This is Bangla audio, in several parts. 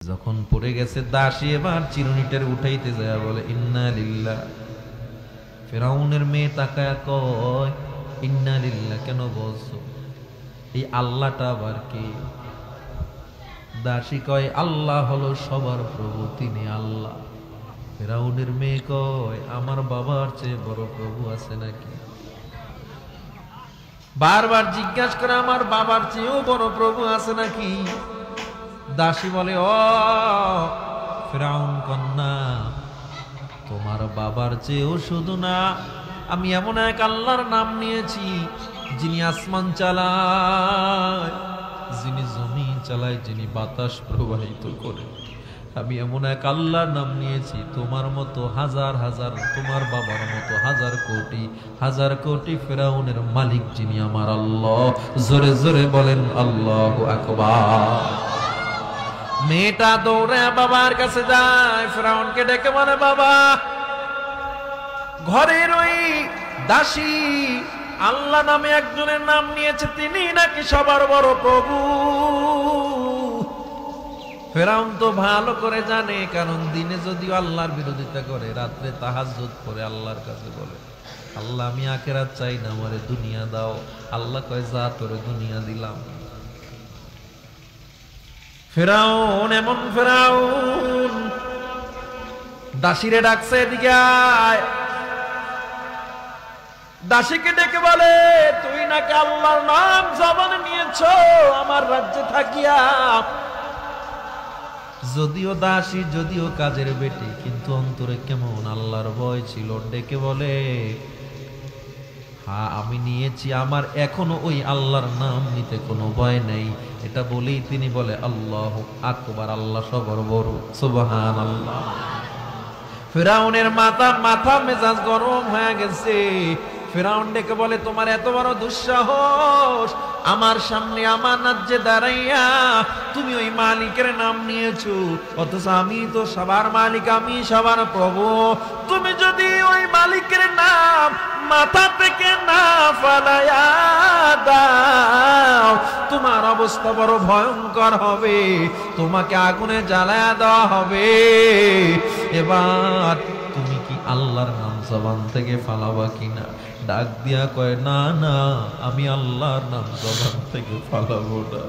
যখন পড়ে গেছে দাসী এবার চিরুনিটার উঠাইতে যায় বলে ইন্না লিল্লাহ। ফেরাউনের মেয়ে তাকায়া কয় ইন্না লিল্লাহ কেন বলছো? এই আল্লাহটা আবার কে? দাসী কয় আল্লাহ হলো সবার প্রভু, তিনি আল্লাহ। ফেরাউনের মেয়ে কয় আমার বাবার চেয়ে বড় প্রভু আছে নাকি? বারবার জিজ্ঞাসা করে আমার বাবার চেয়েও বড় প্রভু আছে নাকি? দাসী বলে ও ফেরাউন কন্যা, তোমার বাবার চেয়েও শুধু না, আমি এমন এক আল্লাহর নাম নিয়েছি যিনি আসমান চালায়, যিনি জমিন চালায়, যিনি বাতাস প্রবাহিত করে। আমি এমন এক আল্লাহর নাম নিয়েছি তোমার মতো হাজার হাজার, তোমার বাবার মতো হাজার কোটি ফেরাউনের মালিক যিনি আমার আল্লাহ। জোরে জোরে বলেন আল্লাহু আকবার। মেয়েটা দৌড়ে বাবার কাছে যায়, ফেরাউনকে ডেকে বলে বাবা, ঘরের ওই দাসী আল্লাহ নামে একজনের নাম নিয়েছে, তিনি নাকি সবার বড় প্রভু। ফেরাউন তো ভালো করে জানে, কারণ দিনে যদিও আল্লাহর বিরোধিতা করে, রাত্রে তাহাজ্জুদ করে আল্লাহর কাছে বলে আল্লাহ আমি আখিরাত চাই না, আমারে দুনিয়া দাও। আল্লাহ কয় যা তোরে দুনিয়া দিলাম। ফেরাউন এমন ফেরাউন দাসীরে ডাকছে, এদিকে আয়। দাসীকে ডেকে বলে তুই নাকি আল্লাহর নাম জবানে নিয়েছো আমার রাজ্যে থাকিয়া। যদিও দাসী, যদিও কাজের বেটি, কিন্তু অন্তরে কেমন আল্লাহর ভয় ছিল। ডেকে বলে হ্যাঁ আমি নিয়েছি, আমার এখনো ওই আল্লাহর নাম নিতে কোনো ভয় নেই। এটা বলেই তিনি বলে আল্লাহু আকবার, আল্লাহ সবার বড়, সুবহানাল্লাহ। ফেরাউনের মাথা মেজাজ গরম হয়ে গেছে। ফেরাউন ডেকে বলে তোমার এত বড় দুঃসাহস, আমার সামনে আমার রাজ্যে দাঁড়াইয়া তুমি ওই মালিকের নাম নিয়েছো, অথচ আমি তো সবার মালিক, আমি সবার প্রভু। তুমি যদি ওই মালিকের নাম মাথা থেকে না ফালাইয়া দাও, তোমার অবস্থা বড় ভয়ঙ্কর হবে, তোমাকে আগুনে জ্বালায়া দেওয়া হবে। এবার তুমি কি আল্লাহর নাম জবান থেকে ফালাবা কিনা? ডাক দিয়া কয় না না, আমি আল্লাহর নাম জবান থেকে ফালাবো না।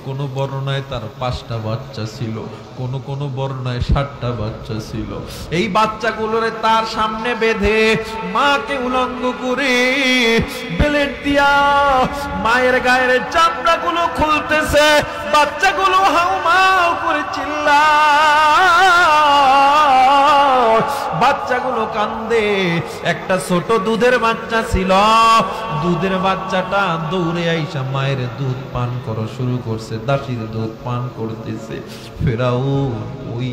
কোন বর্ণনায় তার 5টা বাচ্চা ছিল, কোন বর্ণনায় 7টা বাচ্চা ছিল। এই বাচ্চাগুলোরে তার সামনে বেঁধে মাকে উলঙ্গ করে বেলেট দিয়া মায়ের গায়ের চামড়াগুলো খুলতেছে, বাচ্চাগুলো হাউমাউ করে চিল্লায়, বাচ্চাগুলো কান্দে। একটা ছোট দুধের বাচ্চা ছিল, দুধের বাচ্চাটা দৌড়ে আইসা মায়ের দুধ পান করা শুরু করছে, দাসীর দুধ পান করতেছে। ফেরাউন ওই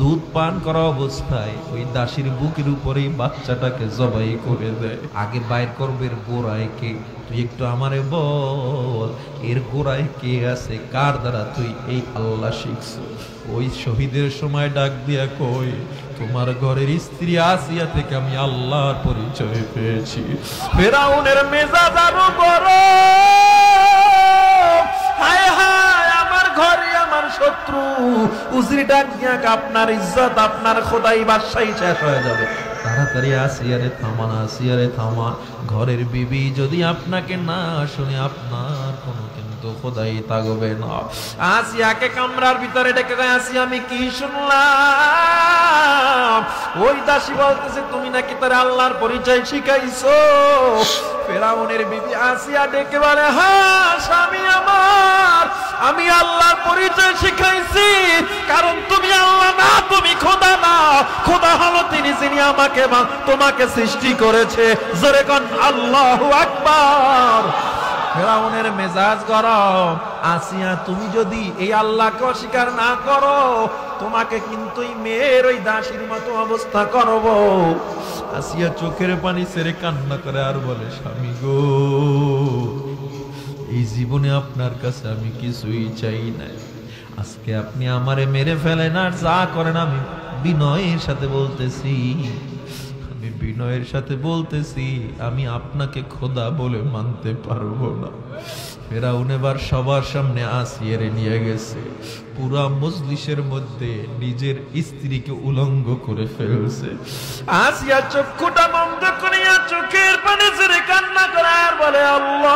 দুধ পান করা অবস্থায় ওই দাসীর বুকের উপরেই বাচ্চাটাকে জবাই করে দেয়। আগে বাইর করবে এর গোড়ায় কে, তুই একটু আমারে বল, এর গোড়ায় কে আছে, কার দ্বারা তুই এই আল্লাহ শিখছো? ওই শহীদের সময় ডাক দিয়া কই তোমার ঘরের স্ত্রী আসিয়া থেকে আমি আল্লাহর পরিচয় পেয়েছি। ফেরাউনের মেজাজ আরো গরম, হায় হায় আমার ঘরে আমার শত্রু, উজরি ডাক দিয়া আপনার ইজ্জত, আপনার খোদাই বাদশাহী শেষ হয়ে যাবে। তাড়াতাড়ি আসিয়ারে থামান, আসিয়ারে থামান, ঘরের বিবি যদি আপনাকে না শুনে আপনার কোনো কিন্তু খোদাই থাকবে না। আসিয়াকে কামরার ভিতরে ডেকে দেয়, আসিয়া আমি কি শুনলাম? ওই দাসী বলতেছে তুমি নাকি তার আল্লাহর পরিচয় শিখাইছো। ফেরাউনের বিবি আসিয়া ডেকে বলে হ্যাঁ স্বামী আমার, আমি আল্লাহর পরিচয় শিখাইছি, কারণ তুমি আল্লাহ না, তুমি খোদা না, খোদা হলো তিনি যিনি আমাকে তোমাকে সৃষ্টি করেছে। জোরে কোন আল্লাহু আকবার। ফেরাউনের মেজাজ গরম, আসিয়া তুমি যদি এই আল্লাহকে অস্বীকার না করো, তোমাকে কিন্তু এই মেয়ের ওই দাসীর মতো অবস্থা করব। আসিয়া চোখের পানি ছেড়ে কান্না করে আর বলে স্বামী গো, এই জীবনে আপনার কাছে আমি কিছুই চাই না, আজকে আপনি আমারে মেরে ফেলেন আর যা করেন, আমি বিনয়ের সাথে বলতেছি, আমি বিনয়ের সাথে বলতেছি, আমি আপনাকে খোদা বলে মানতে পারবো না। ফেরাউন এবার সবার সামনে আসিয়ারে নিয়ে গেছে, পুরা মজলিসের মধ্যে নিজের স্ত্রীকে উলঙ্গ করে ফেলছে। আসিয়া চক্ষুটা বন্ধ করিয়া চোখের পানি ছেড়ে কান্না করে আর বলে, আল্লাহ,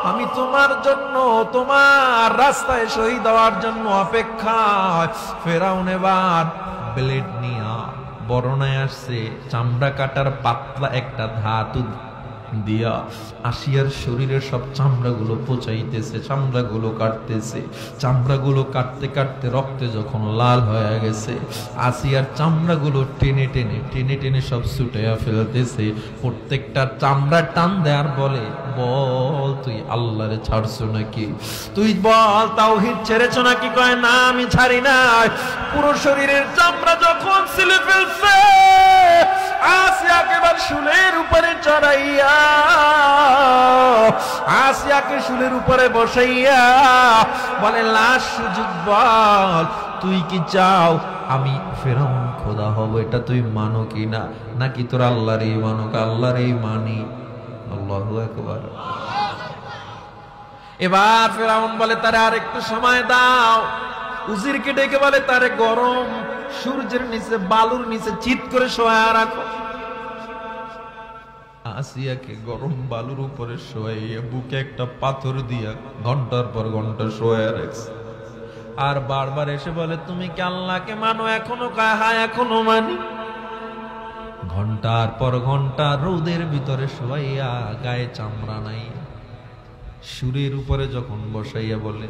আমি তোমার জন্য, তোমার রাস্তায় শহীদ হওয়ার জন্য অপেক্ষায়। ফেরাউন এবার ব্লেড নিয়া বরণায় আসছে, চামড়া কাটার পাতলা একটা ধাতু দিয়া আসিয়ার শরীরের সব চামড়াগুলো পচাইতেছে, চামড়াগুলো কাটতেছে। চামড়াগুলো কাটতে কাটতে রক্তে যখন লাল হয়ে গেছে, আসিয়ার চামড়াগুলো টেনে টেনে টেনে টেনে সব ছুটাইয়া ফেলতেছে। প্রত্যেকটা চামড়া টান দেয়ার বলে, বল তুই আল্লাহরে ছাড়ছো নাকি? তুই বল তাওহীদ ছেড়েছো নাকি? কয় না, আমি ছাড়ি নাই। পুরো শরীরের চামড়া যখন ছিলে ফেলছে, আসিয়াকে এবার শুলের উপরে চড়াইয়া, আসিয়াকে শুলের উপরে বসাইয়া বলে, লাশ সুযোগ বল, তুই কি চাও আমি ফেরাউন খোদা হব? এটা তুই মানো কি না, নাকি তোর আল্লাহরই মানো? আল্লাহরই মানি। আল্লাহু আকবার। এবার ফেরাউন বলে, তারে আর একটু সময় দাও। উজিরকে ডেকে বলে, তারে গরম সূর্যের নিচে, বালুর নিচে চিৎ করে শোয়া রাখো। আসিয়াকে গরম বালুর উপরে শোয়াইয়া বুকে একটা পাথর দিয়া ঘন্টার পর ঘন্টা শোয়া রাখছে। আর বারবার এসে বলে, তুমি কি আল্লাহকে মানো? এখনো কয়, হ্যাঁ এখনো মানি। ঘন্টার পর ঘন্টা রোদের ভিতরে শোয়াইয়া, গায়ে চামড়া নাই, সুরের উপরে যখন বসাইয়া বলে,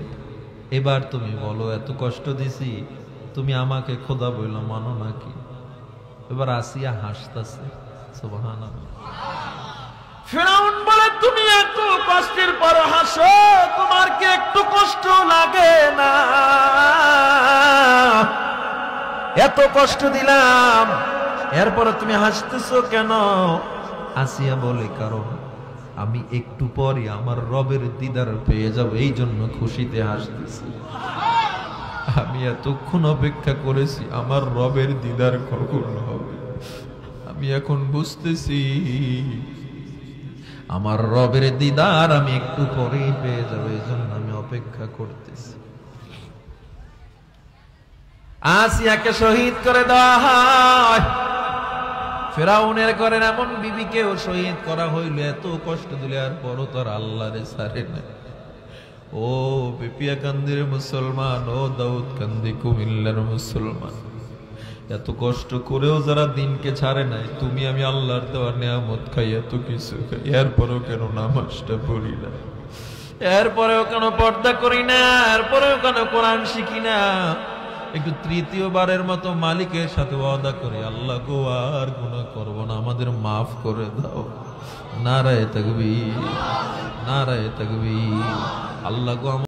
এবার তুমি বলো, এত কষ্ট দিছি, তুমি আমাকে খোদা বইল মানো নাকি? এবার আসিয়া হাসতেছে, সুবহানাল্লাহ। ফেরাউন বলে, তুমি এত কষ্টের পর হাসো, তোমার কি একটু কষ্ট লাগে না? এত কষ্ট দিলাম, এরপর তুমি হাসতেছো কেন? আসিয়া বলে, কারণ আমি একটু পরে আমার রবের দিদার পেয়ে যাব, এই জন্য খুশিতে হাসতেছি। আমি এতক্ষণ অপেক্ষা করেছি আমার রবের দিদার কখন হবে। আমি এখন বুঝতেছি আমার রবের দিদার আমি একটু পরেই পেয়ে যাবো, এই জন্য আমি অপেক্ষা করতেছি। আসিয়াকে শহীদ করে দেওয়া হয়। ফেরাউনের ঘরের এমন বিবিকেও শহীদ করা হইল, এত কষ্ট দিলে আর পরও তার আল্লাহরে ছাড়ে না। ও বেপিয়া কান্দির মুসলমান, ও দাউদ কান্দি কুমিল্লার মুসলমান, এত কষ্ট করেও যারা দিনকে ছাড়ে নাই, তুমি আমি আল্লাহর দেওয়া নিয়ামত খাই, এত কিছু খাই, এরপরেও কেন নামাজটা পড়ি না? এরপরেও কেন পর্দা করি না? এরপরেও কেন কোরআন শিখি না? একটু তৃতীয়বারের মতো মালিকের সাথে ওয়াদা করে, আল্লাহ গো আর গুনাহ করব না, আমাদের মাফ করে দাও। নারায়ে তাকবীর, নারায়ে তাকবীর। আল্লাহ গো